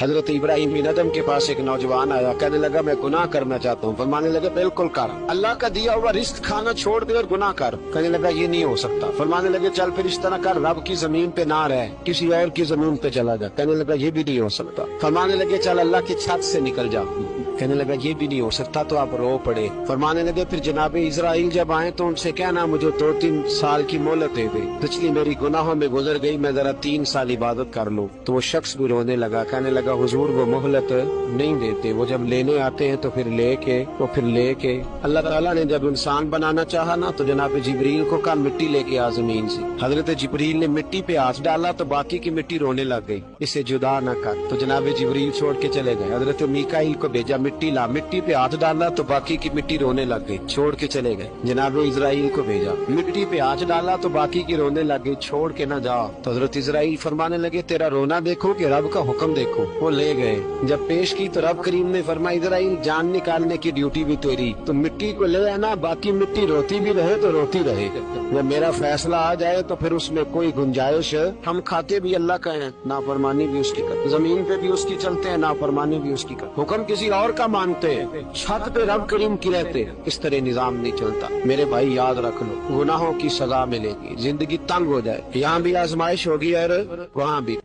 حضرت ابراہیم بن ادم کے پاس ایک نوجوان آیا، کہنے لگا میں گناہ کرنا چاہتا ہوں۔ فرمانے لگے بالکل کر، اللہ کا دیا ہوا رزق کھانا چھوڑ دے اور گناہ کر۔ کہنے لگا یہ نہیں ہو سکتا۔ فرمانے لگے چل پھر اس طرح کر، رب کی زمین پہ نہ رہ، کسی اور کی زمین پہ چلا جا۔ کہنے لگا یہ بھی نہیں ہو سکتا۔ فرمانے لگے چل اللہ کی چھت سے نکل جا۔ کہنے لگا یہ بھی نہیں ہو سکتا، تو آپ رو پڑے۔ فرمانے لگے پھر جناب اسرائیل جب آئیں تو ان سے کہنا مجھے 2-3 سال کی مہلت دے دے، پچھلی میری گناہوں میں گزر گئی، میں ذرا 3 سال عبادت کر لوں۔ تو وہ شخص بھی رونے لگا، کہنے لگا حضور وہ مہلت نہیں دیتے، وہ جب لینے آتے ہیں تو پھر لے کے اللہ تعالیٰ نے جب انسان بنانا چاہا نا تو جناب جبریل کو کہا مٹی لے کے آ زمین سے۔ حضرت جبریل نے مٹی پہ ہاتھ ڈالا تو باقی کی مٹی رونے لگ گئی، اسے جدا نہ کر۔ تو جناب جبریل چھوڑ کے چلے گئے۔ حضرت میکائیل کو بھیجا، مٹی لا، مٹی پہ ہاتھ ڈالا تو باقی کی مٹی رونے لگ گئی، چھوڑ کے چلے گئے۔ جناب اسرائیل کو بھیجا، مٹی پہ ہاتھ ڈالا تو باقی کی رونے لگ گئی، چھوڑ کے نہ جا۔ تو حضرت اسرائیل فرمانے لگے تیرا رونا دیکھو کہ رب کا حکم دیکھو۔ وہ لے گئے، جب پیش کی تو رب کریم نے فرمایا اسرائیل جان نکالنے کی ڈیوٹی بھی تیری، تو مٹی کو لے آنا، باقی مٹی روتی بھی رہے تو روتی رہے۔ جب میرا فیصلہ آ جائے تو پھر اس میں کوئی گنجائش، ہم کھاتے بھی اللہ کا ہیں، نافرمانی بھی اس کی کرتے، زمین پہ بھی اس کی چلتے ہیں، نافرمانی بھی اس کی کرتے، حکم کسی اور کا مانتے ہیں، چھت پہ رب کریم کی رہتے، اس طرح نظام نہیں چلتا۔ میرے بھائی یاد رکھ لو، گناہوں کی سزا ملے گی، زندگی تنگ ہو جائے، یہاں بھی آزمائش ہوگی اور وہاں بھی۔